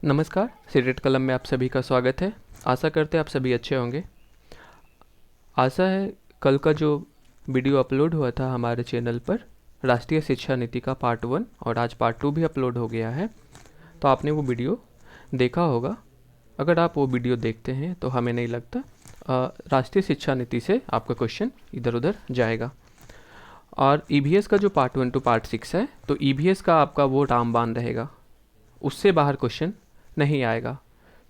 नमस्कार, सीक्रेट कलम में आप सभी का स्वागत है। आशा करते हैं आप सभी अच्छे होंगे। आशा है कल का जो वीडियो अपलोड हुआ था हमारे चैनल पर राष्ट्रीय शिक्षा नीति का पार्ट 1 और आज पार्ट 2 भी अपलोड हो गया है, तो आपने वो वीडियो देखा होगा। अगर आप वो वीडियो देखते हैं तो हमें नहीं लगता राष्ट्रीय शिक्षा नीति से आपका क्वेश्चन इधर उधर जाएगा। और ईवीएस का जो पार्ट 1 टू पार्ट 6 है, तो ईवीएस का आपका वो रामबाण रहेगा, उससे बाहर क्वेश्चन नहीं आएगा।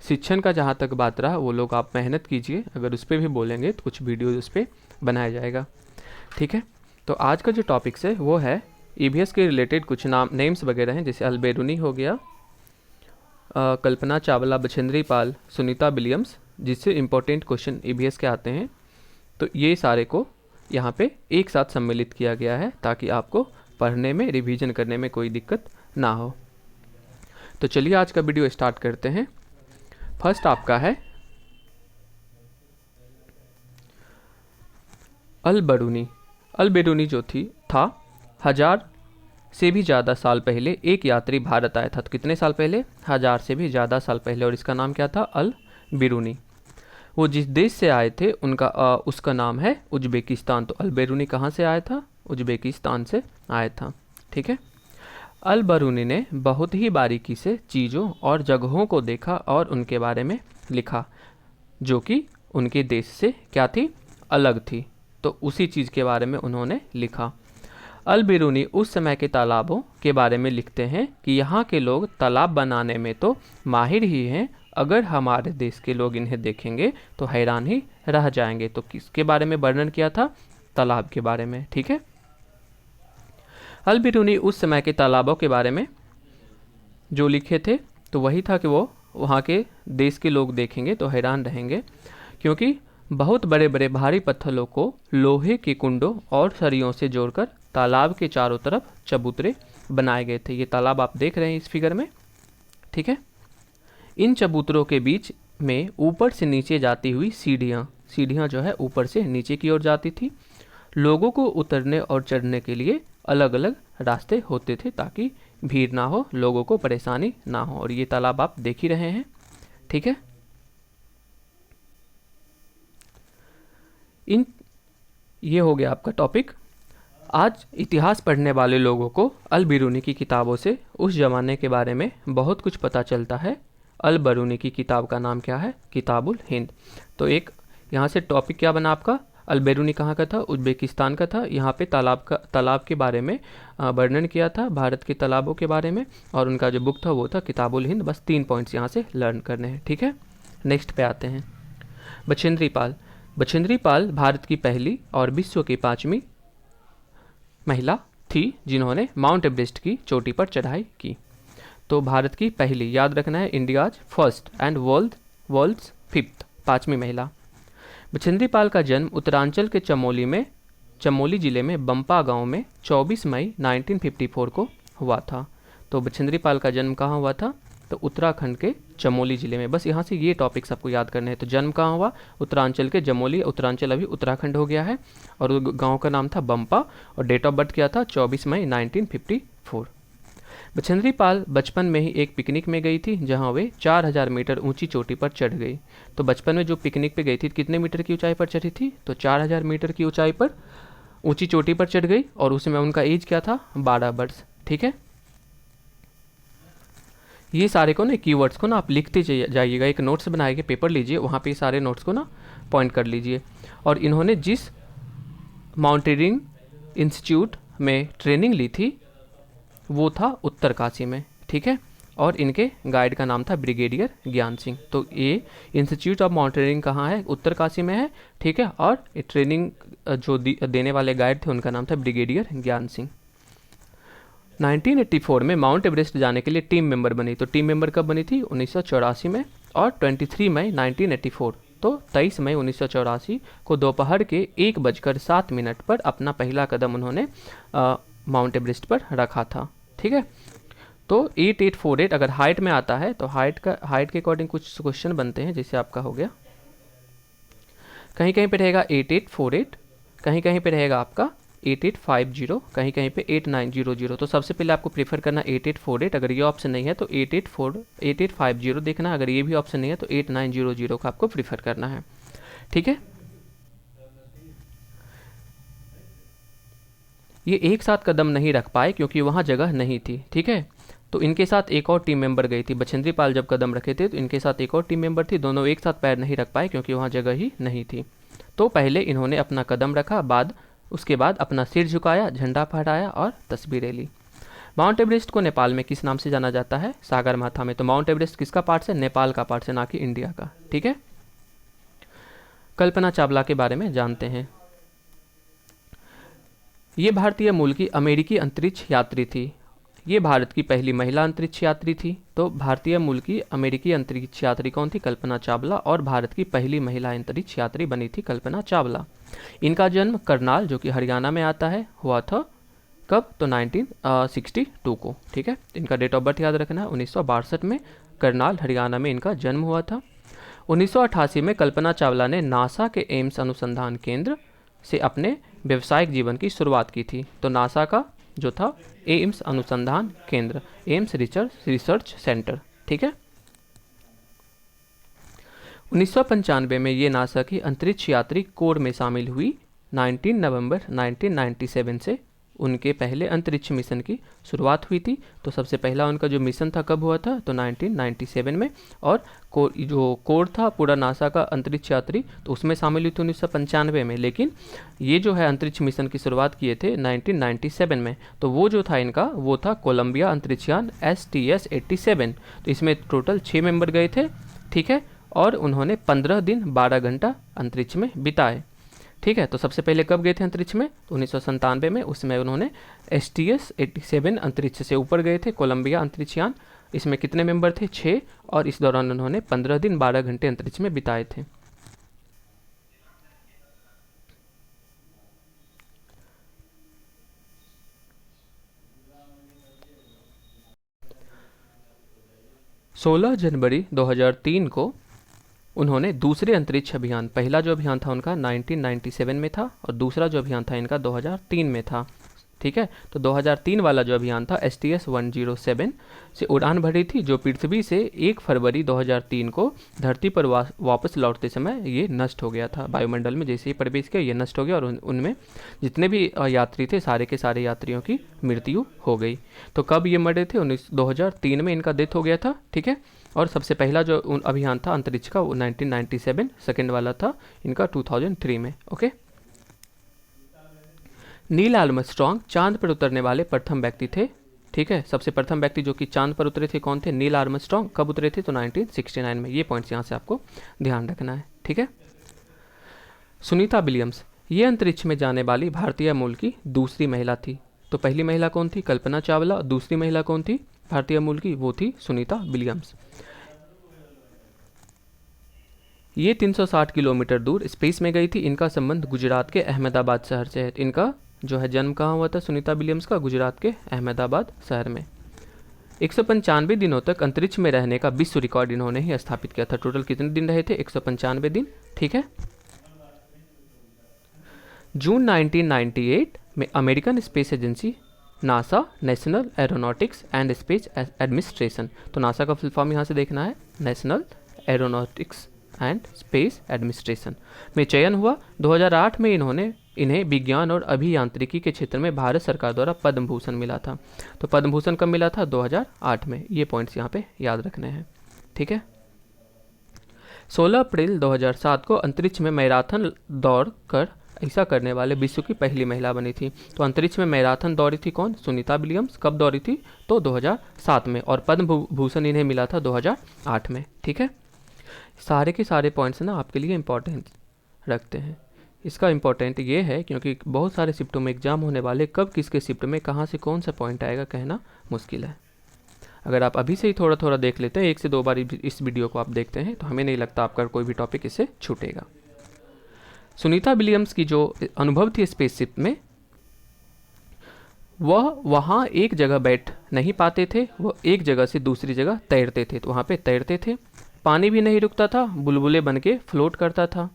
शिक्षण का जहाँ तक बात रहा, वो लोग आप मेहनत कीजिए, अगर उस पर भी बोलेंगे तो कुछ वीडियो उस पर बनाया जाएगा। ठीक है, तो आज का जो टॉपिक्स है वो है ईवीएस के रिलेटेड कुछ नेम्स वगैरह हैं, जैसे अल-बेरूनी हो गया, कल्पना चावला, बछेंद्री पाल, सुनीता विलियम्स, जिससे इम्पोर्टेंट क्वेश्चन ईवीएस के आते हैं। तो ये सारे को यहाँ पे एक साथ सम्मिलित किया गया है ताकि आपको पढ़ने में, रिवीजन करने में कोई दिक्कत ना हो। तो चलिए आज का वीडियो स्टार्ट करते हैं। फर्स्ट आपका है अल-बेरूनी। अल-बेरूनी जो था 1000 से भी ज़्यादा साल पहले एक यात्री भारत आया था। तो कितने साल पहले? 1000 से भी ज़्यादा साल पहले। और इसका नाम क्या था? अल-बेरूनी। वो जिस देश से आए थे उसका नाम है उज्बेकिस्तान। तो अल-बेरूनी कहाँ से आया था? उज्बेकिस्तान से आया था। ठीक है, अल-बेरूनी ने बहुत ही बारीकी से चीज़ों और जगहों को देखा और उनके बारे में लिखा, जो कि उनके देश से क्या थी? अलग थी। तो उसी चीज़ के बारे में उन्होंने लिखा। अल-बेरूनी उस समय के तालाबों के बारे में लिखते हैं कि यहाँ के लोग तालाब बनाने में तो माहिर ही हैं, अगर हमारे देश के लोग इन्हें देखेंगे तो हैरान ही रह जाएंगे। तो किसके बारे में वर्णन किया था? तालाब के बारे में। ठीक है, अल-बेरूनी उस समय के तालाबों के बारे में जो लिखे थे तो वही था कि वो वहाँ के देश के लोग देखेंगे तो हैरान रहेंगे, क्योंकि बहुत बड़े बड़े भारी पत्थरों को लोहे के कुंडों और सरियों से जोड़कर तालाब के चारों तरफ चबूतरे बनाए गए थे। ये तालाब आप देख रहे हैं इस फिगर में। ठीक है, इन चबूतरों के बीच में ऊपर से नीचे जाती हुई सीढ़ियाँ जो है ऊपर से नीचे की ओर जाती थी। लोगों को उतरने और चढ़ने के लिए अलग अलग रास्ते होते थे ताकि भीड़ ना हो, लोगों को परेशानी ना हो। और ये तालाब आप देख ही रहे हैं। ठीक है, ये हो गया आपका टॉपिक। आज इतिहास पढ़ने वाले लोगों को अल-बेरूनी की किताबों से उस ज़माने के बारे में बहुत कुछ पता चलता है। अल-बेरूनी की किताब का नाम क्या है? किताबुल हिंद। तो एक यहाँ से टॉपिक क्या बना आपका? अल-बेरूनी कहाँ का था? उज्बेकिस्तान का था। यहाँ पे तालाब के बारे में वर्णन किया था, भारत के तालाबों के बारे में, और उनका जो बुक था वो था किताबुल हिंद। बस 3 पॉइंट्स यहाँ से लर्न करने हैं। ठीक है, नेक्स्ट पे आते हैं। बछेंद्री पाल। बछेंद्री पाल भारत की पहली और विश्व की 5वीं महिला थी जिन्होंने माउंट एवरेस्ट की चोटी पर चढ़ाई की। तो भारत की पहली, याद रखना है, India's first and world's 5th, 5वीं महिला। बछेंद्री पाल का जन्म उत्तरांचल के चमोली जिले में बंपा गांव में 24 मई 1954 को हुआ था। तो बछेंद्री पाल का जन्म कहाँ हुआ था? तो उत्तराखंड के चमोली जिले में। बस यहाँ से ये टॉपिक्स आपको याद करने हैं। तो जन्म कहाँ हुआ? उत्तरांचल के चमोली, उत्तरांचल अभी उत्तराखंड हो गया है, और गाँव का नाम था बंपा, और डेट ऑफ बर्थ क्या था? 24 मई 1954। बछेंद्री पाल बचपन में ही एक पिकनिक में गई थी, जहां वे 4000 मीटर ऊंची चोटी पर चढ़ गई। तो बचपन में जो पिकनिक पे गई थी, कितने मीटर की ऊंचाई पर चढ़ी थी? तो 4000 मीटर की ऊंचाई पर ऊंची चोटी पर चढ़ गई, और उसमें उनका एज क्या था? 12 वर्ष। ठीक है, ये सारे को ना कीवर्ड्स को ना आप लिखते जाइएगा। एक नोट्स बनाएंगे, पेपर लीजिए, वहाँ पे सारे नोट्स को ना पॉइंट कर लीजिए। और इन्होंने जिस माउंटेनियरिंग इंस्टीट्यूट में ट्रेनिंग ली थी वो था उत्तरकाशी में। ठीक है, और इनके गाइड का नाम था ब्रिगेडियर ज्ञान सिंह। तो ये इंस्टीट्यूट ऑफ माउंटेनियरिंग कहाँ है? उत्तरकाशी में है। ठीक है, और ट्रेनिंग जो देने वाले गाइड थे उनका नाम था ब्रिगेडियर ज्ञान सिंह। 1984 में माउंट एवरेस्ट जाने के लिए टीम मेंबर बनी। तो टीम मेंबर कब बनी थी? 1984 में। और 23 मई 1984, तो 23 मई 1984 को दोपहर के 1:07 पर अपना पहला कदम उन्होंने माउंट एवरेस्ट पर रखा था। ठीक है, तो 8848 अगर हाइट में आता है तो हाइट के अकॉर्डिंग कुछ क्वेश्चन बनते हैं। जैसे आपका हो गया, कहीं कहीं पे रहेगा 8848, कहीं कहीं पे रहेगा आपका 8850, कहीं कहीं पे 8900। तो सबसे पहले आपको प्रेफर करना 8848, अगर ये ऑप्शन नहीं है तो 8850 देखना, अगर ये भी ऑप्शन नहीं है तो 8900 का आपको प्रेफर करना है। ठीक है, ये एक साथ कदम नहीं रख पाए क्योंकि वहाँ जगह नहीं थी। ठीक है, तो इनके साथ एक और टीम मेंबर गई थी। बछेंद्री पाल जब कदम रखे थे तो इनके साथ एक और टीम मेंबर थी, दोनों एक साथ पैर नहीं रख पाए क्योंकि वहाँ जगह ही नहीं थी। तो पहले इन्होंने अपना कदम रखा, उसके बाद अपना सिर झुकाया, झंडा फहराया और तस्वीरें ली। माउंट एवरेस्ट को नेपाल में किस नाम से जाना जाता है? सागरमाथा में। तो माउंट एवरेस्ट किसका पार्ट है? नेपाल का पार्ट है, ना कि इंडिया का। ठीक है, कल्पना चावला के बारे में जानते हैं। ये भारतीय मूल की अमेरिकी अंतरिक्ष यात्री थी। ये भारत की पहली महिला अंतरिक्ष यात्री थी। तो भारतीय मूल की अमेरिकी अंतरिक्ष यात्री कौन थी? कल्पना चावला। और भारत की पहली महिला अंतरिक्ष यात्री बनी थी कल्पना चावला। इनका जन्म करनाल, जो कि हरियाणा में आता है, हुआ था कब? तो 1962 को। ठीक है, इनका डेट ऑफ बर्थ याद रखना है, 1962 में करनाल हरियाणा में इनका जन्म हुआ था। 1988 में कल्पना चावला ने नासा के एम्स अनुसंधान केंद्र से अपने व्यवसायिक जीवन की शुरुआत की थी। तो नासा का जो था एम्स अनुसंधान केंद्र, एम्स रिसर्च सेंटर। ठीक है, 1995 में ये नासा की अंतरिक्ष यात्री कोर में शामिल हुई। 19 नवंबर 1997 से उनके पहले अंतरिक्ष मिशन की शुरुआत हुई थी। तो सबसे पहला उनका जो मिशन था कब हुआ था? तो 1997 में। और जो कोर था पूरा नासा का अंतरिक्ष यात्री, तो उसमें शामिल हुई थी 1995 में। लेकिन ये जो है अंतरिक्ष मिशन की शुरुआत किए थे 1997 में। तो वो जो था इनका, वो था कोलंबिया अंतरिक्षयान STS-87। तो इसमें टोटल 6 मेंबर गए थे। ठीक है, और उन्होंने 15 दिन 12 घंटा अंतरिक्ष में बिताए। ठीक है, तो सबसे पहले कब गए थे अंतरिक्ष में? तो 1997 में। उसमें उन्होंने STS-87 अंतरिक्ष से ऊपर गए थे, कोलंबिया अंतरिक्षयान। इसमें कितने मेंबर थे? 6। और इस दौरान उन्होंने 15 दिन 12 घंटे अंतरिक्ष में बिताए थे। जनवरी 2003 को उन्होंने दूसरे अंतरिक्ष अभियान, पहला जो अभियान था उनका 1997 में था और दूसरा जो अभियान था इनका 2003 में था। ठीक है, तो 2003 वाला जो अभियान था STS-107 से उड़ान भरी थी, जो पृथ्वी से 1 फरवरी 2003 को धरती पर वापस लौटते समय ये नष्ट हो गया था। वायुमंडल में जैसे ही प्रवेश किया ये नष्ट हो गया और उनमें जितने भी यात्री थे सारे के सारे यात्रियों की मृत्यु हो गई। तो कब ये मरे थे? 2003 में इनका डेथ हो गया था। ठीक है, और सबसे पहला जो अभियान था अंतरिक्ष का वो 1997, सेकेंड वाला था इनका 2003 में। ओके, नील आर्मस्ट्रॉन्ग चांद पर उतरने वाले प्रथम व्यक्ति थे। ठीक है, सबसे प्रथम व्यक्ति जो कि चांद पर उतरे थे कौन थे? Neil Armstrong. कब उतरे थे? तो 1969 में। ये पॉइंट्स यहाँ से आपको ध्यान रखना है। ठीक है, सुनीता विलियम्स, ये अंतरिक्ष में जाने वाली भारतीय मूल की दूसरी महिला थी। तो पहली महिला कौन थी? कल्पना चावला। और दूसरी महिला कौन थी भारतीय मूल की? वो थी सुनीता विलियम्स। ये 360 किलोमीटर दूर स्पेस में गई थी। इनका संबंध गुजरात के अहमदाबाद शहर से है। इनका जो है जन्म कहाँ हुआ था सुनीता विलियम्स का? गुजरात के अहमदाबाद शहर में। 195 दिनों तक अंतरिक्ष में रहने का विश्व रिकॉर्ड इन्होंने ही स्थापित किया था। टोटल कितने दिन रहे थे? 195 दिन। ठीक है, जून 1998 में American space agency NASA, national aeronautics and space administration, तो नासा का फुल फॉर्म यहाँ से देखना है, national aeronautics and space administration, में चयन हुआ। 2008 में इन्हें विज्ञान और अभियांत्रिकी के क्षेत्र में भारत सरकार द्वारा पद्म भूषण मिला था। तो पद्म भूषण कब मिला था? 2008 में। ये पॉइंट्स यहाँ पे याद रखने हैं। ठीक है, 16 अप्रैल 2007 को अंतरिक्ष में मैराथन दौड़ कर ऐसा करने वाले विश्व की पहली महिला बनी थी। तो अंतरिक्ष में मैराथन दौड़ी थी कौन? सुनीता विलियम्स। कब दौड़ी थी? तो 2007 में। और पद्म भूषण इन्हें मिला था 2008 में। ठीक है, सारे के सारे पॉइंट्स ना आपके लिए इंपॉर्टेंट रखते हैं। इसका इंपॉर्टेंट ये है क्योंकि बहुत सारे शिफ्टों में एग्जाम होने वाले, कब किसके शिफ्ट में कहाँ से कौन सा पॉइंट आएगा कहना मुश्किल है। अगर आप अभी से ही थोड़ा थोड़ा देख लेते हैं, 1 से 2 बार इस वीडियो को आप देखते हैं, तो हमें नहीं लगता आपका कोई भी टॉपिक इससे छूटेगा। सुनीता विलियम्स की जो अनुभव थी स्पेसशिप में, वह वहाँ एक जगह बैठ नहीं पाते थे, वह एक जगह से दूसरी जगह तैरते थे। तो वहाँ पे तैरते थे, पानी भी नहीं रुकता था, बुलबुले बन के फ्लोट करता था।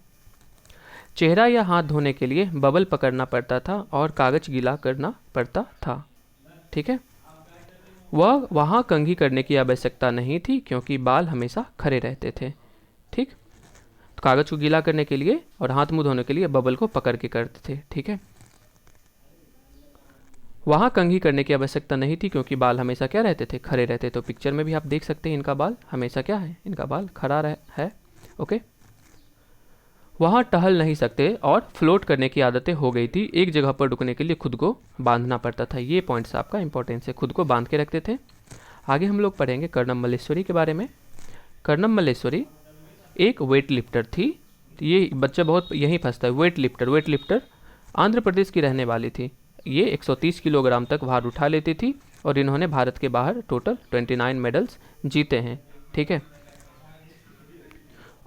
चेहरा या हाथ धोने के लिए बबल पकड़ना पड़ता था और कागज गीला करना पड़ता था। ठीक है, वह वहाँ कंघी करने की आवश्यकता नहीं थी क्योंकि बाल हमेशा खड़े रहते थे। ठीक, तो कागज को गीला करने के लिए और हाथ मुंह धोने के लिए बबल को पकड़ के करते थे। ठीक है, वहाँ कंघी करने की आवश्यकता नहीं थी क्योंकि बाल हमेशा क्या रहते थे, खड़े रहते। तो पिक्चर में भी आप देख सकते हैं इनका बाल हमेशा क्या है, इनका बाल खड़ा है। ओके, वहाँ टहल नहीं सकते और फ्लोट करने की आदतें हो गई थी। एक जगह पर रुकने के लिए खुद को बांधना पड़ता था। ये पॉइंट्स आपका इंपॉर्टेंस है, खुद को बांध के रखते थे। आगे हम लोग पढ़ेंगे कर्णम मल्लेश्वरी के बारे में। कर्णम मल्लेश्वरी एक वेट लिफ्टर थी। ये बच्चा बहुत यहीं फंसता है, वेट लिफ्टर आंध्र प्रदेश की रहने वाली थी। ये 130 किलोग्राम तक भार उठा लेती थी और इन्होंने भारत के बाहर टोटल 29 मेडल्स जीते हैं। ठीक है,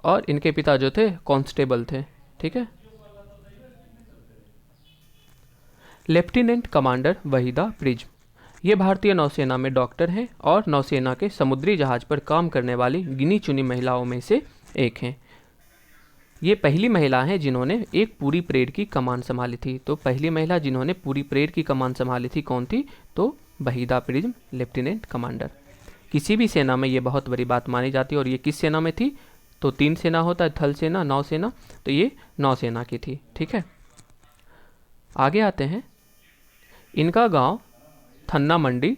और इनके पिता जो थे कांस्टेबल थे। ठीक है, लेफ्टिनेंट कमांडर वहीदा प्रिज्म, ये भारतीय नौसेना में डॉक्टर हैं और नौसेना के समुद्री जहाज पर काम करने वाली गिनी चुनी महिलाओं में से एक हैं। ये पहली महिला हैं जिन्होंने एक पूरी परेड की कमान संभाली थी। तो पहली महिला जिन्होंने पूरी परेड की कमान संभाली थी कौन थी, तो वहीदा प्रिज्म, लेफ्टिनेंट कमांडर। किसी भी सेना में ये बहुत बड़ी बात मानी जाती है। और ये किस सेना में थी, तो 3 सेना होता है, थल सेना, नौसेना, तो ये नौसेना की थी। ठीक है, आगे आते हैं। इनका गांव थन्ना मंडी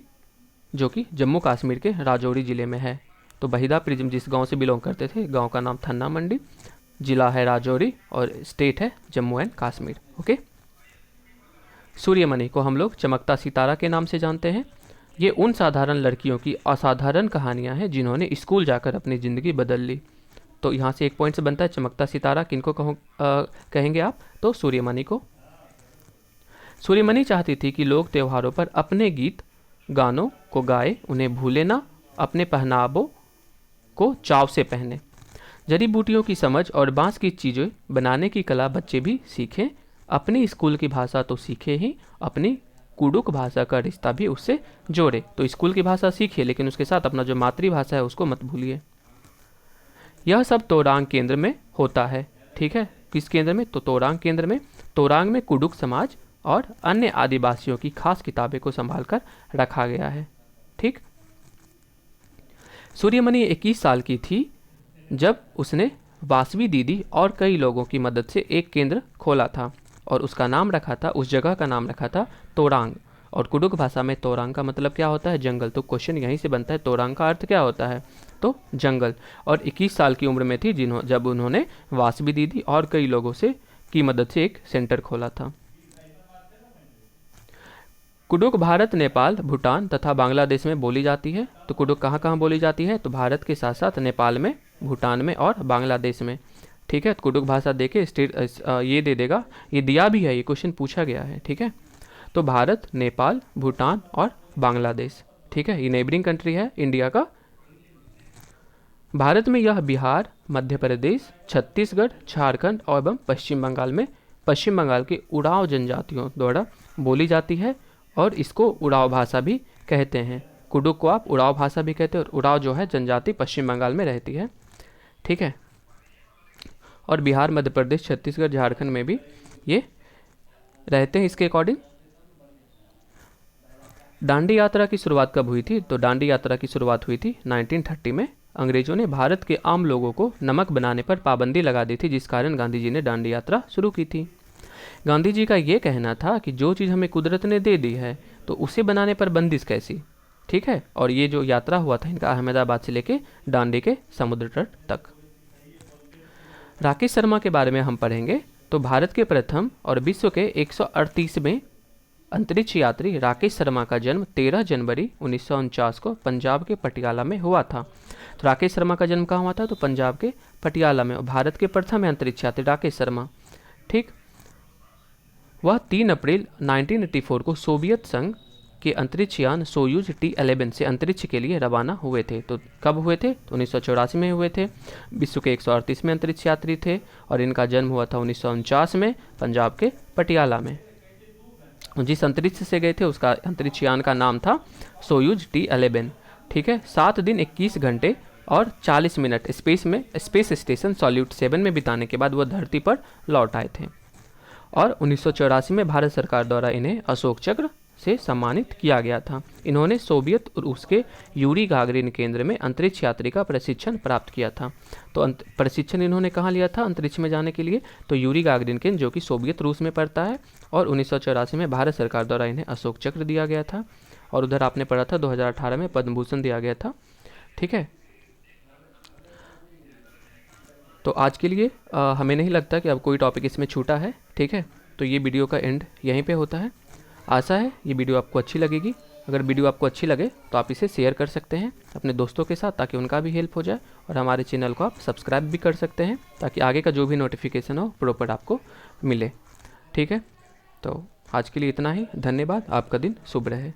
जो कि जम्मू कश्मीर के राजौरी ज़िले में है। तो वहीदा प्रिज्म जिस गांव से बिलोंग करते थे, गांव का नाम थन्ना मंडी, जिला है राजौरी और स्टेट है जम्मू एंड कश्मीर। ओके, सूर्यमणि को हम लोग चमकता सितारा के नाम से जानते हैं। ये उन साधारण लड़कियों की असाधारण कहानियां हैं जिन्होंने स्कूल जाकर अपनी ज़िंदगी बदल ली। तो यहाँ से एक पॉइंट से बनता है चमकता सितारा किनको कहेंगे आप, तो सूर्यमणि को। सूर्यमणि चाहती थी कि लोग त्योहारों पर अपने गीत गानों को गाए, उन्हें भूले ना, अपने पहनावों को चाव से पहने। जड़ी बूटियों की समझ और बांस की चीज़ें बनाने की कला बच्चे भी सीखें। अपनी स्कूल की भाषा तो सीखे ही, अपनी कुडुक भाषा का रिश्ता भी उससे जोड़े। तो स्कूल की भाषा सीखिए लेकिन उसके साथ अपना जो मातृभाषा है उसको मत भूलिए। यह सब तोरांग केंद्र में होता है। ठीक है, किस केंद्र में, तो तोरांग केंद्र में। तोरांग में कुडुक समाज और अन्य आदिवासियों की खास किताबें को संभाल कर रखा गया है। ठीक, सूर्यमणि 21 साल की थी जब उसने वासवी दीदी और कई लोगों की मदद से एक केंद्र खोला था और उसका नाम रखा था, उस जगह का नाम रखा था तोरांग। और कुडुक भाषा में तोरांग का मतलब क्या होता है, जंगल। तो क्वेश्चन यहीं से बनता है, तोरांग का अर्थ क्या होता है, तो जंगल। और 21 साल की उम्र में थी जब उन्होंने वासवी दीदी और कई लोगों से की मदद से एक सेंटर खोला था। कुडुक भारत, नेपाल, भूटान तथा बांग्लादेश में बोली जाती है। तो कुडुक कहाँ कहाँ बोली जाती है, तो भारत के साथ साथ नेपाल में, भूटान में और बांग्लादेश में। ठीक है, तो कुडुक भाषा देखे स्टेट ये दे देगा, ये दिया भी है, ये क्वेश्चन पूछा गया है। ठीक है, तो भारत, नेपाल, भूटान और बांग्लादेश। ठीक है, ये नेबरिंग कंट्री है इंडिया का। भारत में यह बिहार, मध्य प्रदेश, छत्तीसगढ़, झारखंड और एवं पश्चिम बंगाल के उड़ाव जनजातियों द्वारा बोली जाती है और इसको उड़ाव भाषा भी कहते हैं। कुडुक को आप उड़ाव भाषा भी कहते हैं और उड़ाव जो है जनजाति पश्चिम बंगाल में रहती है। ठीक है, और बिहार, मध्य प्रदेश, छत्तीसगढ़, झारखंड में भी ये रहते हैं। इसके अकॉर्डिंग दांडी यात्रा की शुरुआत कब हुई थी, तो दांडी यात्रा की शुरुआत हुई थी 1930 में। अंग्रेजों ने भारत के आम लोगों को नमक बनाने पर पाबंदी लगा दी थी, जिस कारण गांधी जी ने दांडी यात्रा शुरू की थी। गांधी जी का ये कहना था कि जो चीज़ हमें कुदरत ने दे दी है तो उसे बनाने पर बंदिश कैसी। ठीक है, और ये जो यात्रा हुआ था इनका अहमदाबाद से लेके दांडी के समुद्र तट तक। राकेश शर्मा के बारे में हम पढ़ेंगे। तो भारत के प्रथम और विश्व के 138वें अंतरिक्ष यात्री राकेश शर्मा का जन्म 13 जनवरी 1949 को पंजाब के पटियाला में हुआ था। तो राकेश शर्मा का जन्म कहाँ हुआ था, तो पंजाब के पटियाला में। और भारत के प्रथम अंतरिक्ष यात्री राकेश शर्मा। ठीक, वह 3 अप्रैल 1984 को सोवियत संघ के अंतरिक्ष यान सोयूज T-11 से अंतरिक्ष के लिए रवाना हुए थे। तो कब हुए थे, तो 1984 में हुए थे। विश्व के 138वें अंतरिक्ष यात्री थे और इनका जन्म हुआ था 1949 में पंजाब के पटियाला में। जिस अंतरिक्ष से गए थे उसका अंतरिक्ष यान का नाम था सोयूज T-11। ठीक है, 7 दिन 21 घंटे और 40 मिनट स्पेस स्टेशन सॉल्यूट 7 में बिताने के बाद वह धरती पर लौट आए थे। और 1984 में भारत सरकार द्वारा इन्हें अशोक चक्र से सम्मानित किया गया था। इन्होंने सोवियत रूस के यूरी गागरिन केंद्र में अंतरिक्ष यात्री का प्रशिक्षण प्राप्त किया था। तो प्रशिक्षण इन्होंने कहाँ लिया था अंतरिक्ष में जाने के लिए? तो यूरी गागरिन केंद्र, जो कि सोवियत रूस में पड़ता है। और 1984 में भारत सरकार द्वारा इन्हें अशोक चक्र दिया गया था। और उधर आपने पढ़ा था 2018 में पद्म भूषण दिया गया था। ठीक है, तो आज के लिए हमें नहीं लगता कि अब कोई टॉपिक इसमें छूटा है। ठीक है, तो ये वीडियो का एंड यहीं पे होता है। आशा है ये वीडियो आपको अच्छी लगेगी। अगर वीडियो आपको अच्छी लगे तो आप इसे शेयर कर सकते हैं अपने दोस्तों के साथ, ताकि उनका भी हेल्प हो जाए। और हमारे चैनल को आप सब्सक्राइब भी कर सकते हैं, ताकि आगे का जो भी नोटिफिकेशन हो प्रॉपर आपको मिले। ठीक है, तो आज के लिए इतना ही। धन्यवाद। आपका दिन शुभ रहे।